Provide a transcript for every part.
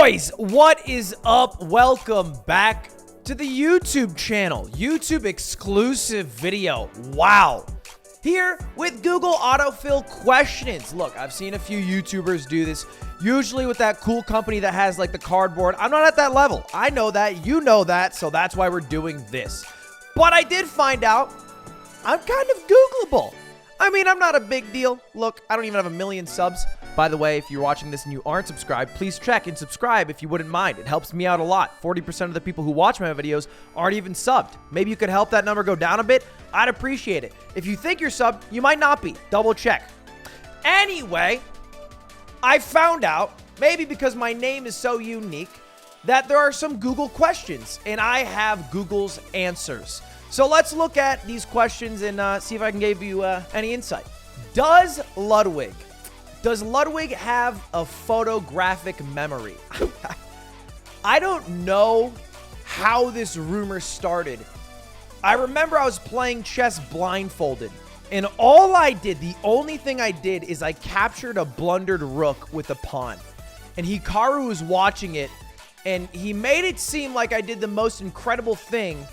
Boys, what is up? Welcome back to the YouTube channel. YouTube exclusive video. Wow. Here with Google autofill questions. Look, I've seen a few YouTubers do this, usually with that cool company that has like the cardboard. I'm not at that level. I know that, you know that, so that's why we're doing this. But I did find out I'm kind of Googleable. I mean, I'm not a big deal. Look, I don't even have 1 million subs. By the way, if you're watching this and you aren't subscribed, please check and subscribe if you wouldn't mind. It helps me out a lot. 40% of the people who watch my videos aren't even subbed. Maybe you could help that number go down a bit. I'd appreciate it. If you think you're subbed, you might not be. Double check. Anyway, I found out, maybe because my name is so unique, that there are some Google questions, and I have Google's answers. So let's look at these questions and see if I can give you any insight. Does Ludwig have a photographic memory? I don't know how this rumor started. I remember I was playing chess blindfolded, and the only thing I did is I captured a blundered rook with a pawn. And Hikaru was watching it, and he made it seem like I did the most incredible thing.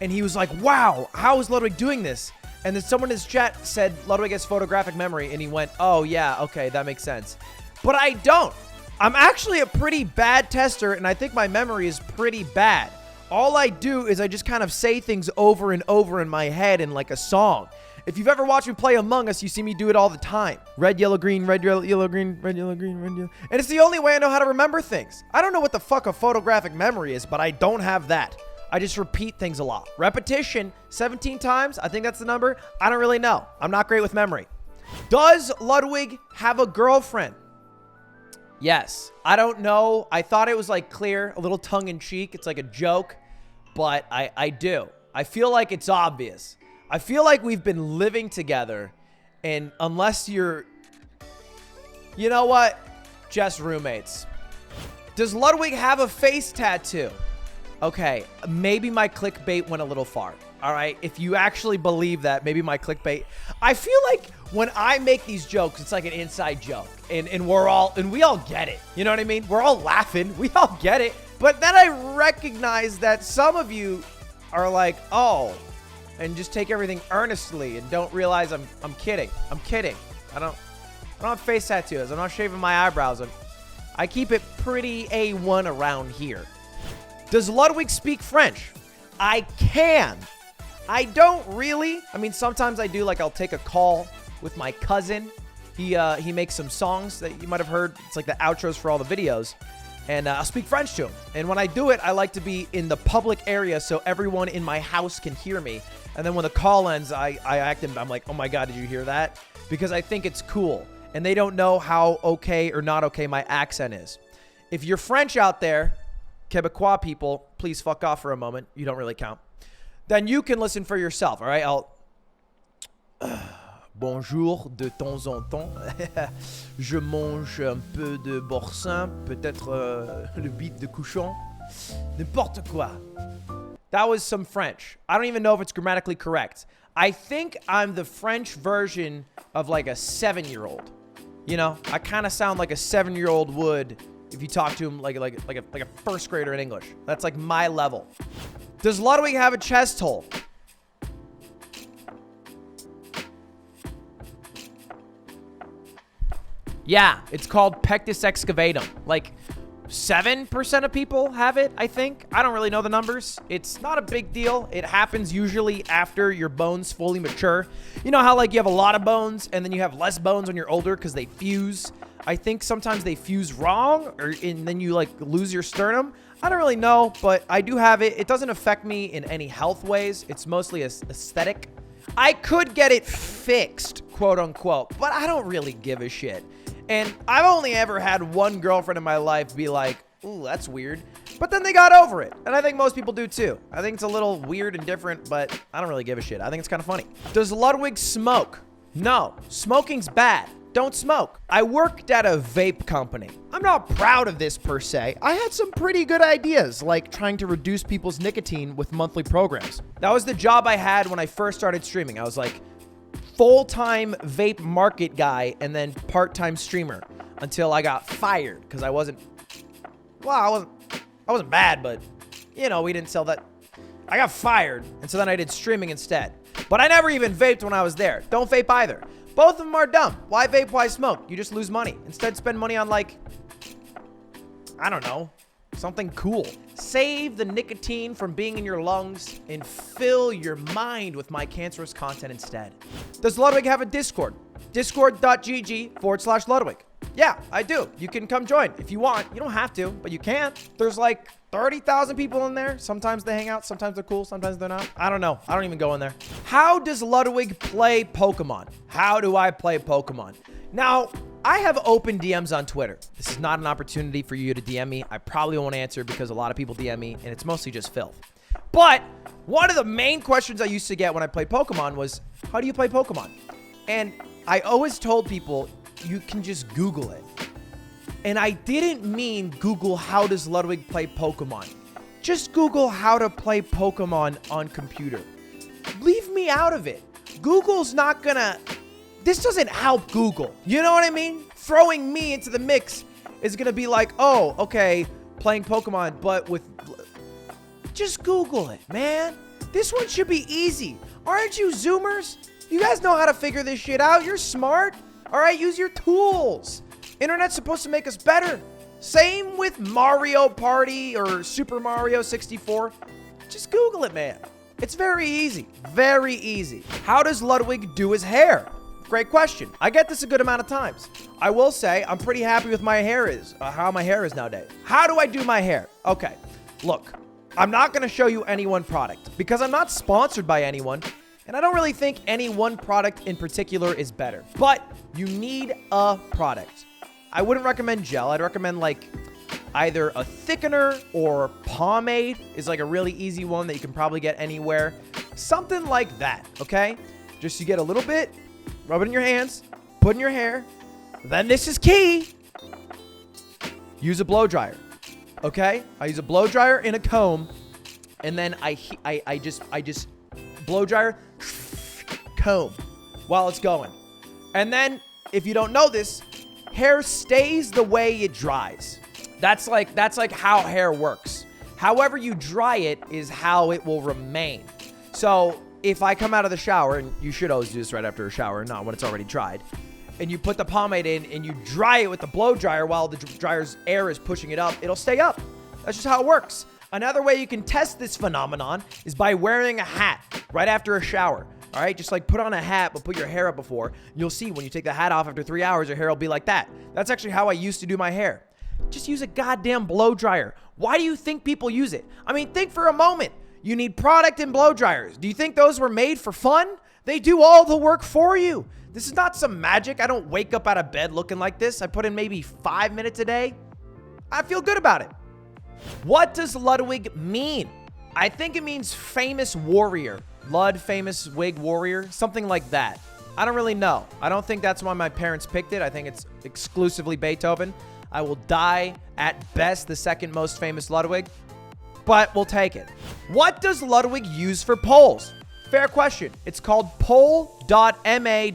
And he was like, wow, how is Ludwig doing this? And then someone in his chat said, Ludwig has photographic memory. And he went, oh, yeah, okay, that makes sense. But I don't. I'm actually a pretty bad tester, and I think my memory is pretty bad. All I do is I just kind of say things over and over in my head in like a song. If you've ever watched me play Among Us, you see me do it all the time. Red, yellow, green, red, yellow, green, red, yellow, green, red, yellow. And it's the only way I know how to remember things. I don't know what the fuck a photographic memory is, but I don't have that. I just repeat things a lot. Repetition, 17 times, I think that's the number. I don't really know. I'm not great with memory. Does Ludwig have a girlfriend? Yes. I don't know. I thought it was like clear, a little tongue-in-cheek. It's like a joke, but I do. I feel like it's obvious. I feel like we've been living together, and unless you're, you know what? Just roommates. Does Ludwig have a face tattoo? Okay, maybe my clickbait went a little far. All right, if you actually believe that, maybe my clickbait. I feel like when I make these jokes, it's like an inside joke, and we all get it. You know what I mean? We're all laughing. We all get it. But then I recognize that some of you are like, oh, and just take everything earnestly and don't realize I'm kidding. I'm kidding. I don't have face tattoos. I'm not shaving my eyebrows. I keep it pretty A1 around here. Does Ludwig speak French? I can. I don't really. I mean, sometimes I do. Like, I'll take a call with my cousin. He makes some songs that you might have heard. It's like the outros for all the videos. And I'll speak French to him. And when I do it, I like to be in the public area so everyone in my house can hear me. And then when the call ends, I'm like, oh my God, did you hear that? Because I think it's cool. And they don't know how okay or not okay my accent is. If you're French out there, Quebecois people, please fuck off for a moment. You don't really count. Then you can listen for yourself, all right? Bonjour de temps en temps. Je mange un peu de boursin, peut-être le bite de cochon. N'importe quoi. That was some French. I don't even know if it's grammatically correct. I think I'm the French version of like a 7-year-old. You know, I kind of sound like a 7-year-old would if you talk to him like a first grader in English. That's like my level. Does Ludwig have a chest hole? Yeah, it's called pectus excavatum. Like 7% of people have it, I think. I don't really know the numbers. It's not a big deal. It happens usually after your bones fully mature. You know how like you have a lot of bones and then you have less bones when you're older because they fuse? I think sometimes they fuse wrong and then you like lose your sternum. I don't really know, but I do have it. It doesn't affect me in any health ways. It's mostly aesthetic. I could get it fixed, quote unquote, but I don't really give a shit. And I've only ever had one girlfriend in my life be like, ooh, that's weird. But then they got over it. And I think most people do too. I think it's a little weird and different, but I don't really give a shit. I think it's kind of funny. Does Ludwig smoke? No, smoking's bad. Don't smoke. I worked at a vape company. I'm not proud of this per se. I had some pretty good ideas, like trying to reduce people's nicotine with monthly programs. That was the job I had when I first started streaming. I was like full-time vape market guy and then part-time streamer until I got fired because I wasn't Well, I wasn't bad, but, you know, we didn't sell that. I got fired, and so then I did streaming instead. But I never even vaped when I was there. Don't vape either. Both of them are dumb. Why vape, why smoke? You just lose money. Instead, spend money on, like, I don't know, something cool. Save the nicotine from being in your lungs and fill your mind with my cancerous content instead. Does Ludwig have a Discord? Discord.gg/Ludwig. Yeah, I do. You can come join if you want. You don't have to, but you can. There's like 30,000 people in there. Sometimes they hang out. Sometimes they're cool. Sometimes they're not. I don't know. I don't even go in there. How does Ludwig play Pokemon? How do I play Pokemon? Now, I have open DMs on Twitter. This is not an opportunity for you to DM me. I probably won't answer because a lot of people DM me, and it's mostly just filth. But one of the main questions I used to get when I played Pokemon was, how do you play Pokemon? And I always told people, you can just Google it. And I didn't mean Google how does Ludwig play Pokemon. Just Google how to play Pokemon on computer. Leave me out of it. Google's not gonna... This doesn't help Google. You know what I mean? Throwing me into the mix is gonna be like, oh, okay, playing Pokemon, but with... Just Google it, man. This one should be easy. Aren't you Zoomers? You guys know how to figure this shit out. You're smart. All right, use your tools. Internet's supposed to make us better. Same with Mario Party or Super Mario 64. Just Google it, man. It's very easy. Very easy. How does Ludwig do his hair? Great question. I get this a good amount of times. I will say I'm pretty happy with how my hair is nowadays. How do I do my hair? Okay, look, I'm not going to show you any one product because I'm not sponsored by anyone. And I don't really think any one product in particular is better. But you need a product. I wouldn't recommend gel. I'd recommend like either a thickener or pomade is like a really easy one that you can probably get anywhere. Something like that, okay? Just you get a little bit, rub it in your hands, put in your hair. Then this is key. Use a blow dryer, okay? I use a blow dryer in a comb, and then I just blow dryer, comb while it's going. And then if you don't know this, hair stays the way it dries. That's like how hair works. However you dry it is how it will remain. So if I come out of the shower, and you should always do this right after a shower, not when it's already dried, and you put the pomade in and you dry it with the blow dryer while the dryer's air is pushing it up, it'll stay up. That's just how it works. Another way you can test this phenomenon is by wearing a hat right after a shower. All right, just like put on a hat, but put your hair up before. You'll see when you take the hat off after 3 hours, your hair will be like that. That's actually how I used to do my hair. Just use a goddamn blow dryer. Why do you think people use it? I mean, think for a moment. You need product and blow dryers. Do you think those were made for fun? They do all the work for you. This is not some magic. I don't wake up out of bed looking like this. I put in maybe 5 minutes a day. I feel good about it. What does Ludwig mean? I think it means famous warrior. Lud, famous wig warrior, something like that. I don't really know. I don't think that's why my parents picked it. I think it's exclusively Beethoven. I will die at best the second most famous Ludwig, but we'll take it. What does Ludwig use for polls? Fair question. It's called poll.ma.pe.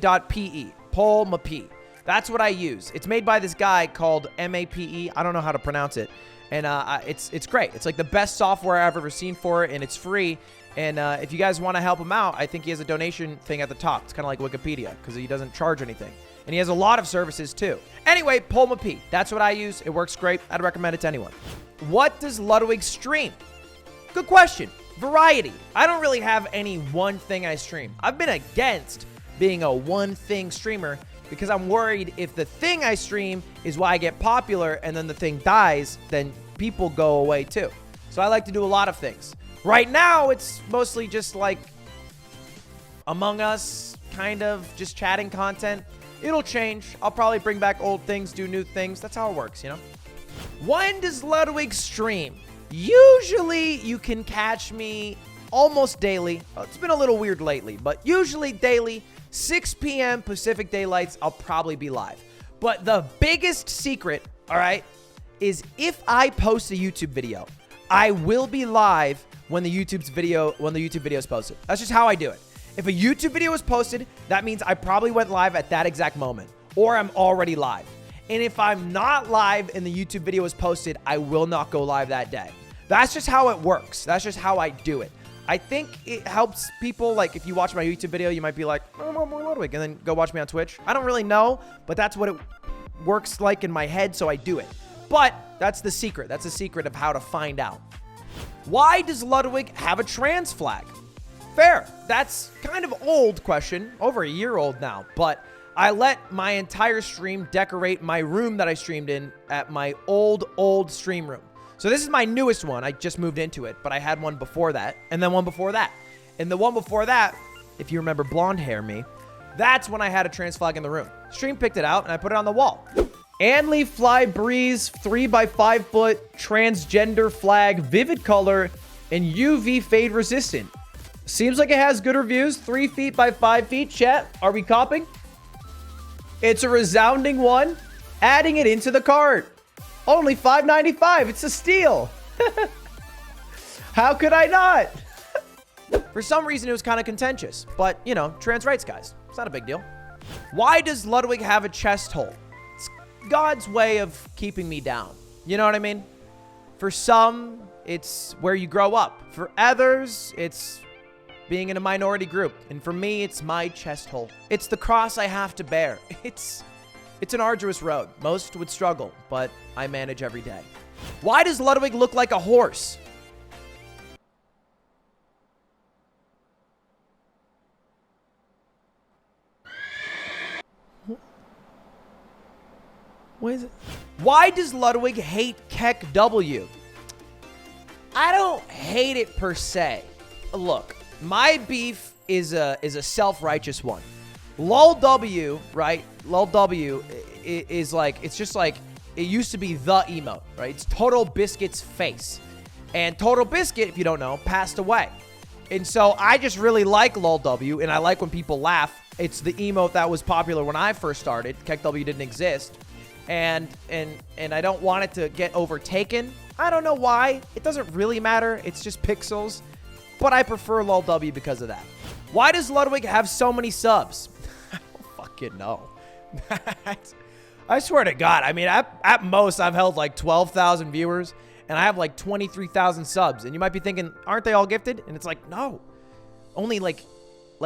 Poll.ma.pe. That's what I use. It's made by this guy called MAPE. I don't know how to pronounce it. And it's great. It's like the best software I've ever seen for it, and it's free. And if you guys want to help him out, I think he has a donation thing at the top. It's kind of like Wikipedia because he doesn't charge anything. And he has a lot of services too. Anyway, Poll.ma.pe. That's what I use. It works great. I'd recommend it to anyone. What does Ludwig stream? Good question. Variety. I don't really have any one thing I stream. I've been against being a one thing streamer because I'm worried if the thing I stream is why I get popular and then the thing dies, then people go away too. So I like to do a lot of things. Right now, it's mostly just like Among Us, kind of just chatting content. It'll change. I'll probably bring back old things, do new things. That's how it works, you know? When does Ludwig stream? Usually, you can catch me almost daily. Well, it's been a little weird lately, but usually daily, 6 p.m. Pacific Daylights, I'll probably be live. But the biggest secret, all right, is if I post a YouTube video, I will be live when the YouTube video is posted. That's just how I do it. If a YouTube video is posted, that means I probably went live at that exact moment, or I'm already live. And if I'm not live and the YouTube video is posted, I will not go live that day. That's just how it works. That's just how I do it. I think it helps people. Like, if you watch my YouTube video, you might be like, oh, I'm more Ludwig, and then go watch me on Twitch. I don't really know, but that's what it works like in my head, so I do it. But that's the secret. That's the secret of how to find out. Why does Ludwig have a trans flag? Fair. That's kind of old question, over a year old now, but I let my entire stream decorate my room that I streamed in at my old stream room. So this is my newest one. I just moved into it, but I had one before that, and then one before that. And the one before that, if you remember blonde hair me, that's when I had a trans flag in the room. Stream picked it out, and I put it on the wall. Anley Fly Breeze 3x5 foot transgender flag, vivid color, and UV fade resistant. Seems like it has good reviews. 3 feet by 5 feet. Chat, are we copying? It's a resounding one. Adding it into the cart. Only $5.95. It's a steal. How could I not? For some reason, it was kind of contentious. But, you know, trans rights, guys. It's not a big deal. Why does Ludwig have a chest hole? It's God's way of keeping me down. You know what I mean? For some, it's where you grow up. For others, it's being in a minority group. And for me, it's my chest hole. It's the cross I have to bear. It's an arduous road. Most would struggle, but I manage every day. Why does Ludwig look like a horse? What is it? Why does Ludwig hate KUWAGO? I don't hate it per se. Look, my beef is a self-righteous one. Lol W, right? Lol W is like, it's just like, it used to be the emote, right? It's Total Biscuit's face. And Total Biscuit, if you don't know, passed away. And so I just really like Lol W, and I like when people laugh. It's the emote that was popular when I first started. KUWAGO didn't exist. And I don't want it to get overtaken. I don't know why. It doesn't really matter. It's just pixels. But I prefer Lol W because of that. Why does Ludwig have so many subs? I don't fucking know. I swear to God. I mean, at most, I've held like 12,000 viewers. And I have like 23,000 subs. And you might be thinking, aren't they all gifted? And it's like, no. Only like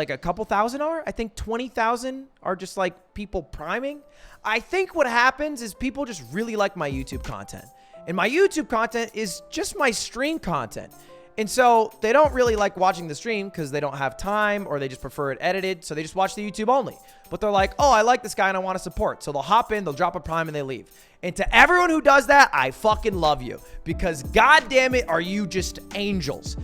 a couple thousand are. I think 20,000 are just like people priming. I think what happens is people just really like my YouTube content. And my YouTube content is just my stream content. And so they don't really like watching the stream because they don't have time, or they just prefer it edited. So they just watch the YouTube only. But they're like, oh, I like this guy and I want to support. So they'll hop in, they'll drop a prime, and they leave. And to everyone who does that, I fucking love you. Because goddamn it, are you just angels.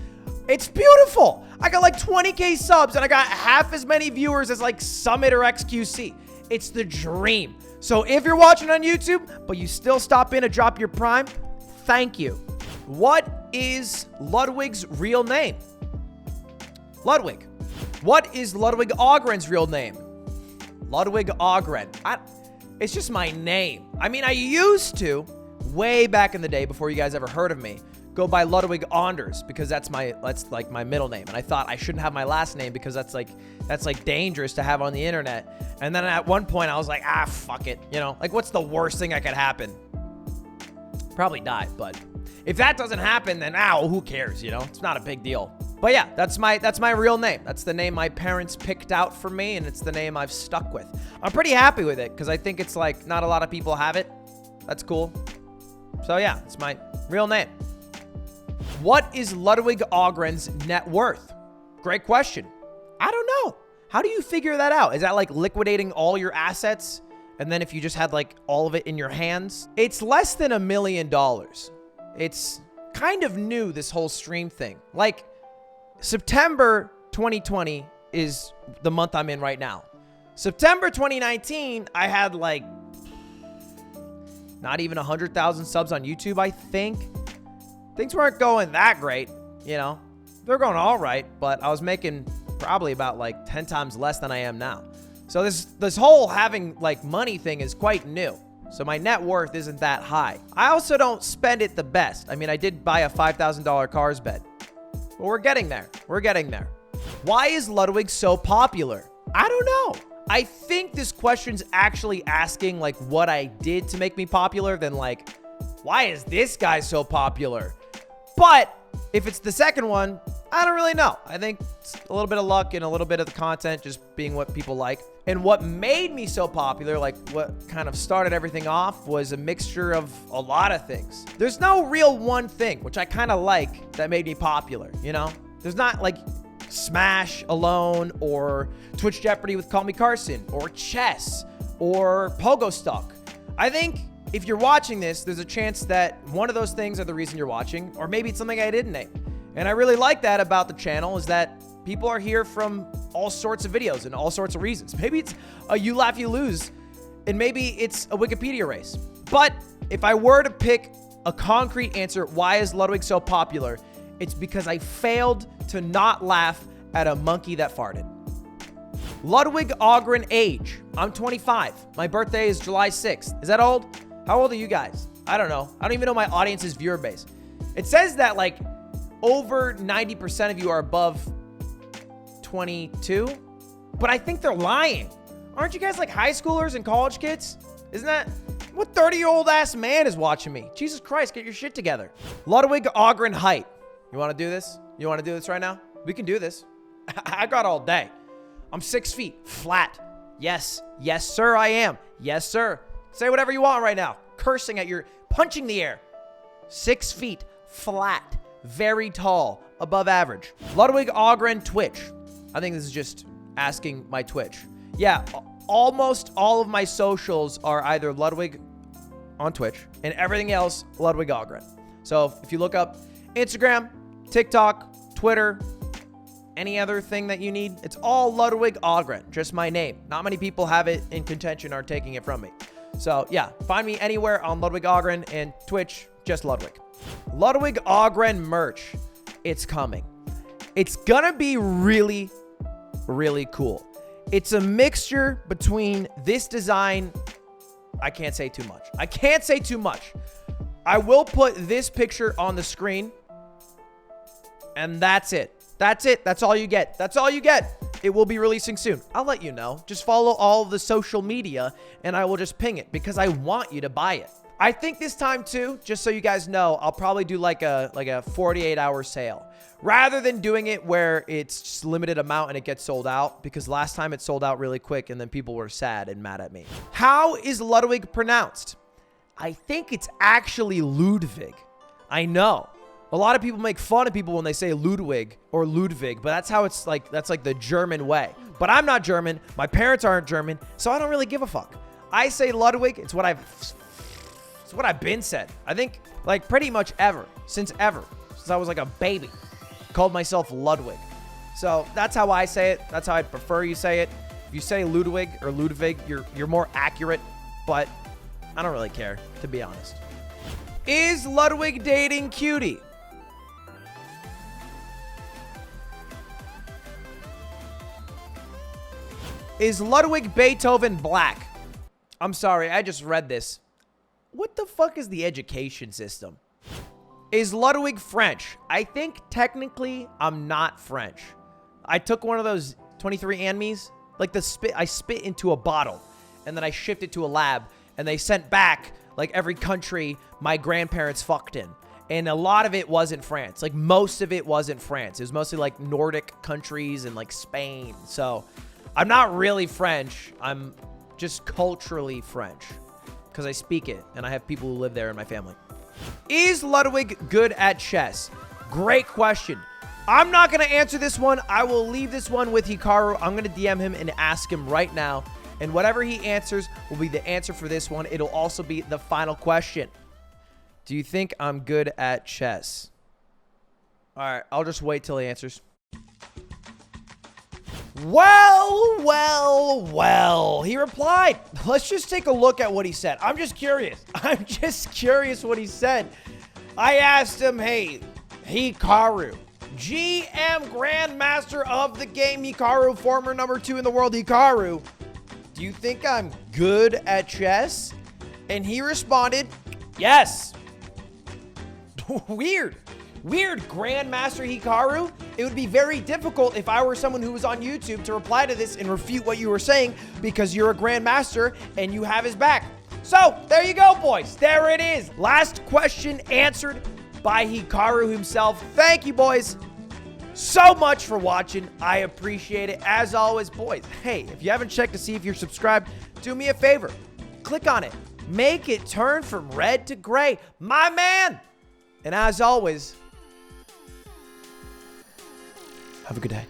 It's beautiful. I got like 20K subs and I got half as many viewers as like Summit or XQC. It's the dream. So if you're watching on YouTube, but you still stop in to drop your prime, thank you. What is Ludwig's real name? Ludwig. What is Ludwig Ogren's real name? Ludwig Ogren. It's just my name. I mean, I used to, way back in the day before you guys ever heard of me, go by Ludwig Anders because that's like my middle name. And I thought I shouldn't have my last name because that's like dangerous to have on the internet. And then at one point I was like, fuck it. You know, like what's the worst thing that could happen? Probably die, but if that doesn't happen, then who cares? You know, it's not a big deal. But yeah, that's my real name. That's the name my parents picked out for me, and it's the name I've stuck with. I'm pretty happy with it because I think it's like not a lot of people have it. That's cool. So yeah, it's my real name. What is Ludwig Ogren's net worth? Great question. I don't know. How do you figure that out? Is that like liquidating all your assets? And then if you just had like all of it in your hands? It's less than $1 million. It's kind of new, this whole stream thing. Like September 2020 is the month I'm in right now. September 2019, I had like not even 100,000 subs on YouTube, I think. Things weren't going that great, you know. They're going all right, but I was making probably about like 10 times less than I am now. So this whole having like money thing is quite new. So my net worth isn't that high. I also don't spend it the best. I mean, I did buy a $5,000 cars bed. But we're getting there. We're getting there. Why is Ludwig so popular? I don't know. I think this question's actually asking like what I did to make me popular than like, why is this guy so popular? But if it's the second one, I don't really know. I think it's a little bit of luck and a little bit of the content just being what people like. And what made me so popular, like what kind of started everything off, was a mixture of a lot of things. There's no real one thing, which I kind of like, that made me popular, you know? There's not like Smash alone, or Twitch Jeopardy with Call Me Carson, or chess, or Pogo Stuck. I think if you're watching this, there's a chance that one of those things are the reason you're watching, or maybe it's something I didn't name. And I really like that about the channel, is that people are here from all sorts of videos and all sorts of reasons. Maybe it's a you laugh, you lose, and maybe it's a Wikipedia race. But if I were to pick a concrete answer, why is Ludwig so popular? It's because I failed to not laugh at a monkey that farted. Ludwig Ogren age. I'm 25. My birthday is July 6th. Is that old? How old are you guys? I don't know. I don't even know my audience's viewer base. It says that like over 90% of you are above 22, but I think they're lying. Aren't you guys like high schoolers and college kids? Isn't that? What 30-year-old ass man is watching me? Jesus Christ, get your shit together. Ludwig Ogren height. You want to do this? You want to do this right now? We can do this. I got all day. I'm 6 feet flat. Yes. Yes, sir, I am. Yes, sir. Say whatever you want right now. Cursing at your, punching the air. 6 feet flat. Very tall. Above average. Ludwig Ogren Twitch. I think this is just asking my Twitch. Yeah, almost all of my socials are either Ludwig on Twitch and everything else Ludwig Ogren. So if you look up Instagram, TikTok, Twitter, any other thing that you need, it's all Ludwig Ogren, just my name. Not many people have it in contention or taking it from me. So yeah, find me anywhere on Ludwig Ogren, and Twitch, just Ludwig. Ludwig Ogren merch, it's coming. It's gonna be really, really cool. It's a mixture between this design. I can't say too much. I can't say too much. I will put this picture on the screen, and that's it. That's it. That's all you get. That's all you get. It will be releasing soon. I'll let you know. Just follow all of the social media, and I will just ping it because I want you to buy it. I think this time too, just so you guys know, I'll probably do like a 48-hour sale rather than doing it where it's just limited amount and it gets sold out, because last time it sold out really quick and then people were sad and mad at me. How is Ludwig pronounced? I think it's actually Ludwig. I know. A lot of people make fun of people when they say Ludwig or Ludwig, but that's how it's like, that's like the German way. But I'm not German. My parents aren't German, so I don't really give a fuck. I say Ludwig. It's what I've been said. I think like pretty much since I was like a baby. Called myself Ludwig. So that's how I say it. That's how I'd prefer you say it. If you say Ludwig or Ludwig, you're more accurate, but I don't really care, to be honest. Is Ludwig dating Cutie? Is Ludwig Beethoven black? I'm sorry, I just read this. What the fuck is the education system? Is Ludwig French? I think technically I'm not French. I took one of those 23andMe's, like I spit into a bottle and then I shipped it to a lab and they sent back like every country my grandparents fucked in. And a lot of it wasn't France. Like most of it wasn't France. It was mostly like Nordic countries and like Spain. So I'm not really French. I'm just culturally French because I speak it and I have people who live there in my family. Is Ludwig good at chess? Great question. I'm not going to answer this one. I will leave this one with Hikaru. I'm going to DM him and ask him right now. And whatever he answers will be the answer for this one. It'll also be the final question. Do you think I'm good at chess? All right, I'll just wait till he answers. Well, he replied. Let's just take a look at what he said. I'm just curious what he said. I asked him, hey, Hikaru, GM Grandmaster of the game, Hikaru, former #2 in the world, Hikaru, do you think I'm good at chess? And he responded, yes. Weird, Grandmaster Hikaru. It would be very difficult if I were someone who was on YouTube to reply to this and refute what you were saying because you're a grandmaster and you have his back. So, there you go, boys. There it is. Last question answered by Hikaru himself. Thank you, boys, so much for watching. I appreciate it. As always, boys, hey, if you haven't checked to see if you're subscribed, do me a favor. Click on it. Make it turn from red to gray. My man! And as always, have a good day.